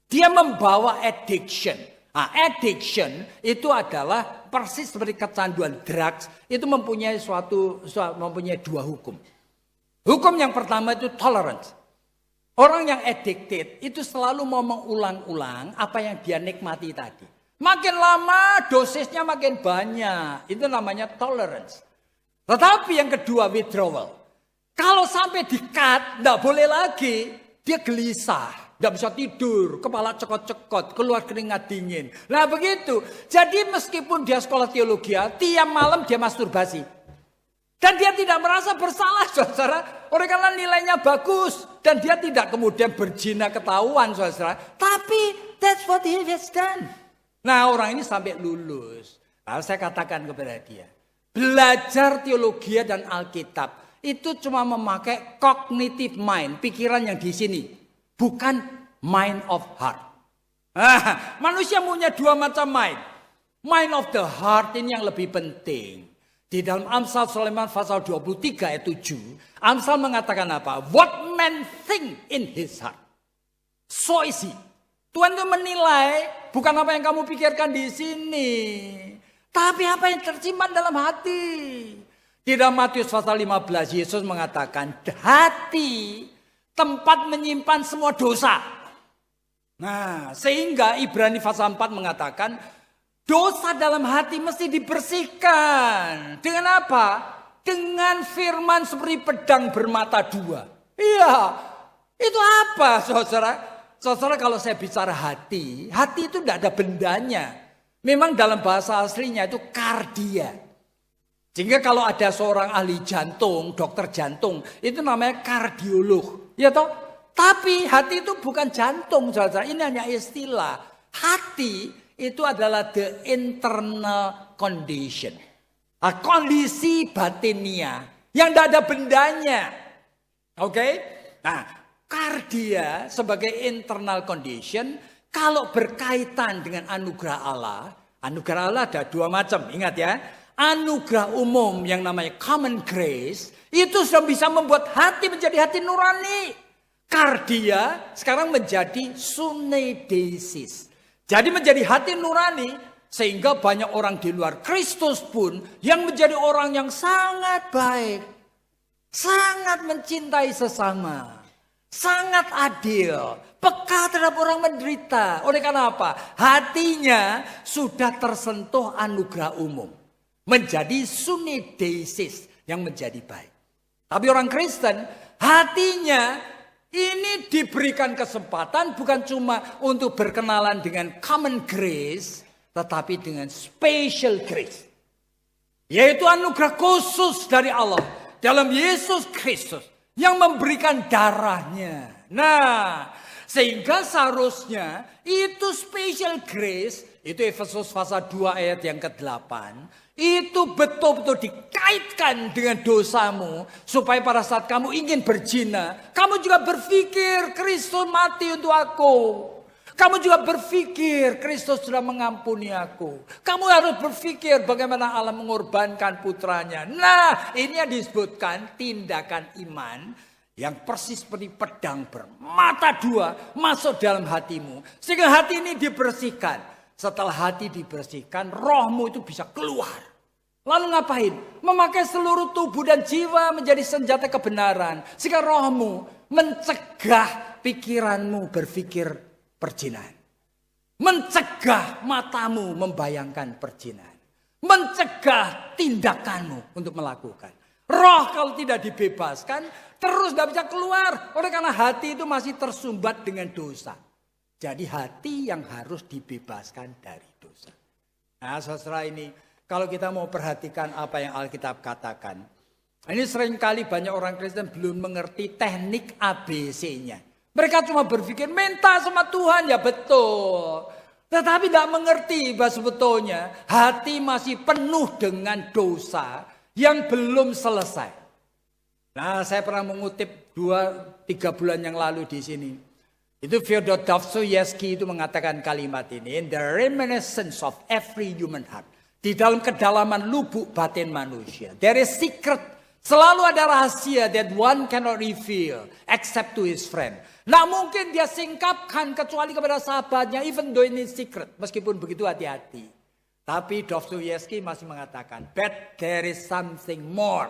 Dia membawa addiction. Nah, addiction itu adalah persis seperti kecanduan drugs, itu mempunyai mempunyai dua hukum. Hukum yang pertama itu tolerance. Orang yang addicted itu selalu mau mengulang-ulang apa yang dia nikmati tadi. Makin lama dosisnya makin banyak. Itu namanya tolerance. Tetapi yang kedua withdrawal. Kalau sampai di-cut, tidak boleh lagi, dia gelisah. Tidak bisa tidur, kepala cekot-cekot, keluar keringat dingin. Nah begitu. Jadi meskipun dia sekolah teologi, tiap malam dia masturbasi. Dan dia tidak merasa bersalah, saudara. Oleh karena nilainya bagus. Dan dia tidak kemudian berzina ketahuan, saudara. Tapi that's what he has done. Nah orang ini sampai lulus. Lalu saya katakan kepada dia. Belajar teologi dan Alkitab. Itu cuma memakai cognitive mind. Pikiran yang di sini. Bukan mind of heart. Manusia punya dua macam mind. Mind of the heart ini yang lebih penting. Di dalam Amsal Sulaiman pasal 23 ayat 7. Amsal mengatakan apa? What man think in his heart, so is he. Tuhan itu menilai bukan apa yang kamu pikirkan di sini. Tapi apa yang tersimpan dalam hati. Di dalam Matius pasal 15 Yesus mengatakan hati tempat menyimpan semua dosa. Nah, sehingga Ibrani pasal 4 mengatakan dosa dalam hati mesti dibersihkan. Dengan apa? Dengan firman seperti pedang bermata dua. Iya, itu apa saudara? Saudara kalau saya bicara hati itu tidak ada bendanya. Memang dalam bahasa aslinya itu kardia. Sehingga kalau ada seorang ahli jantung, dokter jantung, itu namanya kardiolog. Ya toh? Tapi hati itu bukan jantung, saudara. Ini hanya istilah. Hati itu adalah the internal condition. Kondisi batinia yang tidak ada bendanya. Oke? Nah, kardia sebagai internal condition, kalau berkaitan dengan anugerah Allah ada dua macam. Ingat ya. Anugerah umum yang namanya common grace itu sudah bisa membuat hati menjadi hati nurani. Kardia sekarang menjadi sunedesis. Jadi menjadi hati nurani sehingga banyak orang di luar Kristus pun yang menjadi orang yang sangat baik. Sangat mencintai sesama. Sangat adil. Peka terhadap orang menderita. Oleh karena apa? Hatinya sudah tersentuh anugerah umum. Menjadi sunedesis yang menjadi baik. Tapi orang Kristen hatinya ini diberikan kesempatan bukan cuma untuk berkenalan dengan common grace. Tetapi dengan special grace. Yaitu anugerah khusus dari Allah. Dalam Yesus Kristus. Yang memberikan darahnya. Nah, sehingga seharusnya itu special grace. Itu Efesus pasal 2 ayat yang ke-8. Itu betul-betul dikaitkan dengan dosamu. Supaya pada saat kamu ingin berzina. Kamu juga berpikir Kristus mati untuk aku. Kamu juga berpikir Kristus sudah mengampuni aku. Kamu harus berpikir bagaimana Allah mengorbankan putranya. Nah ini yang disebutkan tindakan iman. yang persis seperti pedang bermata dua masuk dalam hatimu. Sehingga hati ini dibersihkan. Setelah hati dibersihkan, rohmu itu bisa keluar. Lalu ngapain? Memakai seluruh tubuh dan jiwa menjadi senjata kebenaran. Sehingga rohmu mencegah pikiranmu berpikir perzinahan. Mencegah matamu membayangkan perzinahan. Mencegah tindakanmu untuk melakukan. Roh kalau tidak dibebaskan, terus tidak bisa keluar. Oleh karena hati itu masih tersumbat dengan dosa. Jadi hati yang harus dibebaskan dari dosa. Nah, saudara ini, kalau kita mau perhatikan apa yang Alkitab katakan. Ini seringkali banyak orang Kristen belum mengerti teknik ABC-nya. Mereka cuma berpikir minta sama Tuhan, ya betul. Tetapi tidak mengerti bahwa sebetulnya hati masih penuh dengan dosa yang belum selesai. Nah, saya pernah mengutip 2-3 bulan yang lalu di sini. Itu Fyodor Dostoyevsky itu mengatakan kalimat ini. In the reminiscence of every human heart. Di dalam kedalaman lubuk batin manusia. There is secret. Selalu ada rahasia that one cannot reveal except to his friend. Nah mungkin dia singkapkan kecuali kepada sahabatnya. Even though ini secret. Meskipun begitu hati-hati. Tapi Dostoyevsky masih mengatakan. But there is something more.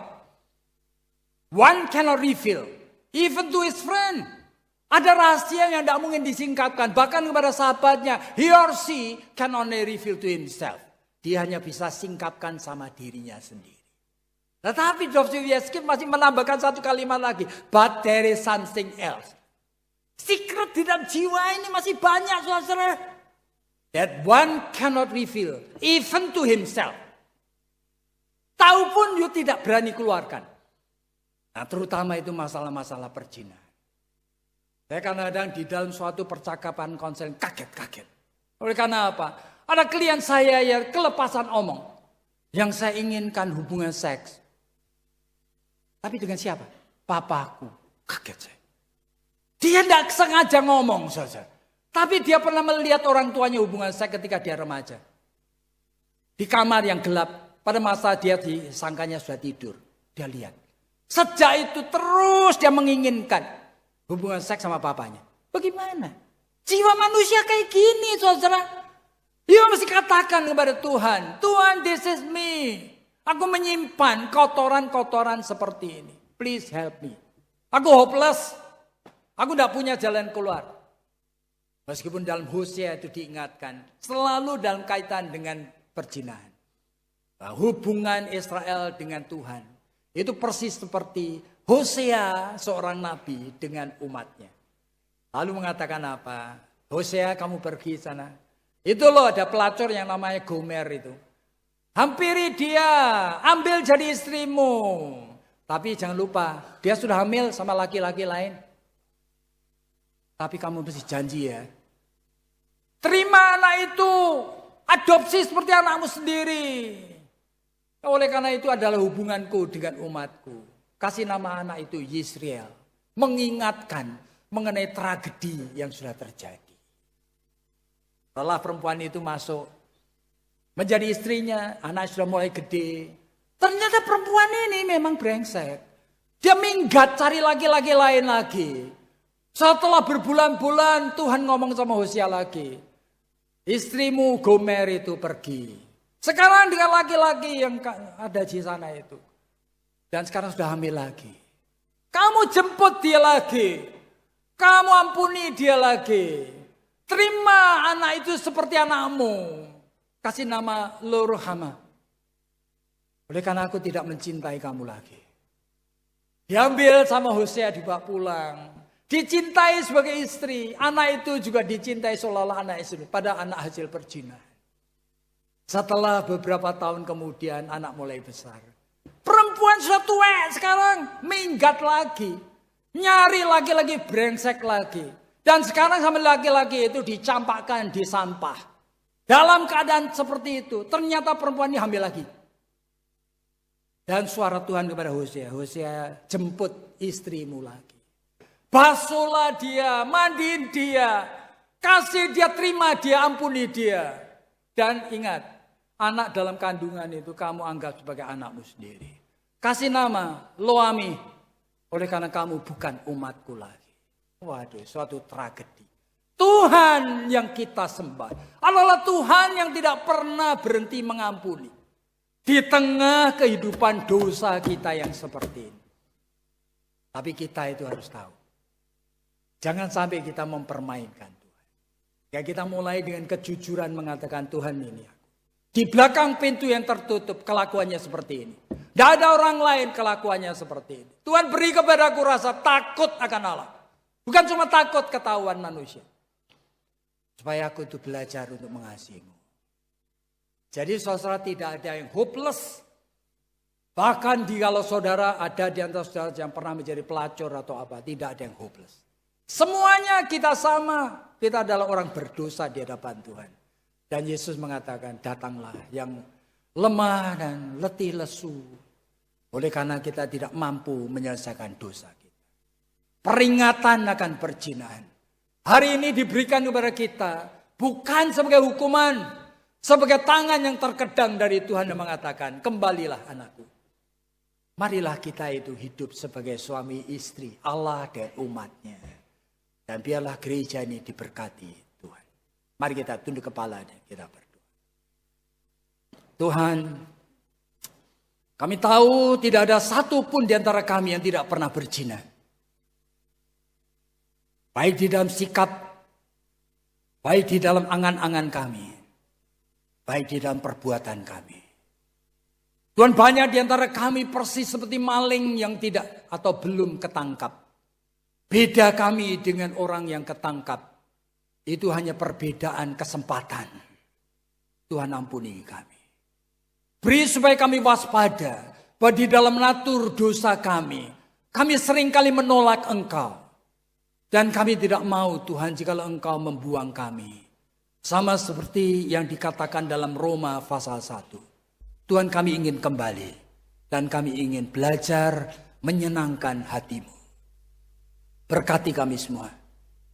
One cannot reveal. Even to his friend. Ada rahasia yang tidak mungkin disingkapkan. Bahkan kepada sahabatnya. He or she can only reveal to himself. Dia hanya bisa singkapkan sama dirinya sendiri. Tetapi Dostoyevsky masih menambahkan satu kalimat lagi. But there is something else. Secret di dalam jiwa ini masih banyak, saudara. That one cannot reveal. Even to himself. Tahu pun you tidak berani keluarkan. Nah terutama itu masalah-masalah perzinahan. Saya kadang-kadang di dalam suatu percakapan konseling kaget-kaget. Oleh karena apa? Ada klien saya yang kelepasan omong. Yang saya inginkan hubungan seks. Tapi dengan siapa? Papaku. Kaget saya. Dia tidak sengaja ngomong saja. Tapi dia pernah melihat orang tuanya hubungan seks ketika dia remaja. Di kamar yang gelap. Pada masa dia disangkanya sudah tidur. Dia lihat. Sejak itu terus dia menginginkan hubungan seks sama papanya. Bagaimana? Jiwa manusia kayak gini saudara. Dia mesti katakan kepada Tuhan. Tuhan, this is me. Aku menyimpan kotoran-kotoran seperti ini. Please help me. Aku hopeless. Aku tidak punya jalan keluar. Meskipun dalam Hosea itu diingatkan. Selalu dalam kaitan dengan perzinahan. Nah, hubungan Israel dengan Tuhan. Itu persis seperti Hosea seorang nabi dengan umatnya. Lalu mengatakan apa? Hosea kamu pergi sana. Itu loh ada pelacur yang namanya Gomer itu. Hampiri dia, ambil jadi istrimu. Tapi jangan lupa, dia sudah hamil sama laki-laki lain. Tapi kamu mesti janji ya. Terima anak itu, adopsi seperti anakmu sendiri. Oleh karena itu adalah hubunganku dengan umatku. Kasih nama anak itu Yisrael. Mengingatkan mengenai tragedi yang sudah terjadi. Setelah perempuan itu masuk menjadi istrinya, anak sudah mulai gede. Ternyata perempuan ini memang brengsek. Dia minggat cari laki-laki lain lagi. Setelah berbulan-bulan Tuhan ngomong sama Hosea lagi. Istrimu Gomer itu pergi. Sekarang dengan laki-laki yang ada di sana itu. Dan sekarang sudah hamil lagi. Kamu jemput dia lagi. Kamu ampuni dia lagi. Terima anak itu seperti anakmu. Kasih nama Lo-Ruhamah. Oleh karena aku tidak mencintai kamu lagi. Diambil sama Hosea dibawa pulang. Dicintai sebagai istri. Anak itu juga dicintai seolah-olah anak istri. Pada anak hasil perzinahan. Setelah beberapa tahun kemudian anak mulai besar. Perempuan sudah tua sekarang. Minggat lagi. Nyari laki-laki brengsek lagi. Dan sekarang sama laki-laki itu dicampakkan di sampah. Dalam keadaan seperti itu. Ternyata perempuan ini hamil lagi. Dan suara Tuhan kepada Hosea. Hosea jemput istrimu lagi. Basuhlah dia. Mandiin dia. Kasih dia, terima dia, ampuni dia. Dan ingat. Anak dalam kandungan itu kamu anggap sebagai anakmu sendiri. Kasih nama Lo-Ami. Oleh karena kamu bukan umatku lagi. Waduh, suatu tragedi. Tuhan yang kita sembah adalah Tuhan yang tidak pernah berhenti mengampuni. Di tengah kehidupan dosa kita yang seperti ini. Tapi kita itu harus tahu. Jangan sampai kita mempermainkan Tuhan. Ya, kita mulai dengan kejujuran mengatakan Tuhan ini aku. Di belakang pintu yang tertutup kelakuannya seperti ini. Tidak ada orang lain kelakuannya seperti ini. Tuhan beri kepadaku rasa takut akan Allah. Bukan cuma takut ketahuan manusia. Supaya aku itu belajar untuk mengasihimu. Jadi saudara tidak ada yang hopeless. Bahkan kalau saudara ada di antara saudara yang pernah menjadi pelacur atau apa. Tidak ada yang hopeless. Semuanya kita sama. Kita adalah orang berdosa di hadapan Tuhan. Dan Yesus mengatakan datanglah yang lemah dan letih lesu. Oleh karena kita tidak mampu menyelesaikan dosa kita. Peringatan akan perzinahan. Hari ini diberikan kepada kita. Bukan sebagai hukuman. Sebagai tangan yang terkedang dari Tuhan yang mengatakan, kembalilah anakku. Marilah kita itu hidup sebagai suami istri, Allah dan umatnya. Dan biarlah gereja ini diberkati Tuhan. Mari kita tunduk kepala dan kita berdoa. Tuhan, kami tahu tidak ada satupun di antara kami yang tidak pernah berzina. Baik di dalam sikap, baik di dalam angan-angan kami. Baik di dalam perbuatan kami. Tuhan, banyak di antara kami persis seperti maling yang tidak atau belum ketangkap. Beda kami dengan orang yang ketangkap. Itu hanya perbedaan kesempatan. Tuhan ampuni kami. Beri supaya kami waspada. Bahwa di dalam natur dosa kami seringkali menolak Engkau. Dan kami tidak mau Tuhan jikalau Engkau membuang kami. Sama seperti yang dikatakan dalam Roma pasal 1. Tuhan, kami ingin kembali. Dan kami ingin belajar menyenangkan hati-Mu. Berkati kami semua.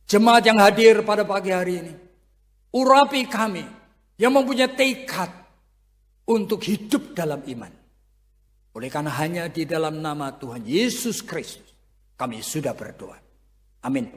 Jemaat yang hadir pada pagi hari ini. Urapi kami yang mempunyai tekad untuk hidup dalam iman. Oleh karena hanya di dalam nama Tuhan Yesus Kristus kami sudah berdoa. Amin.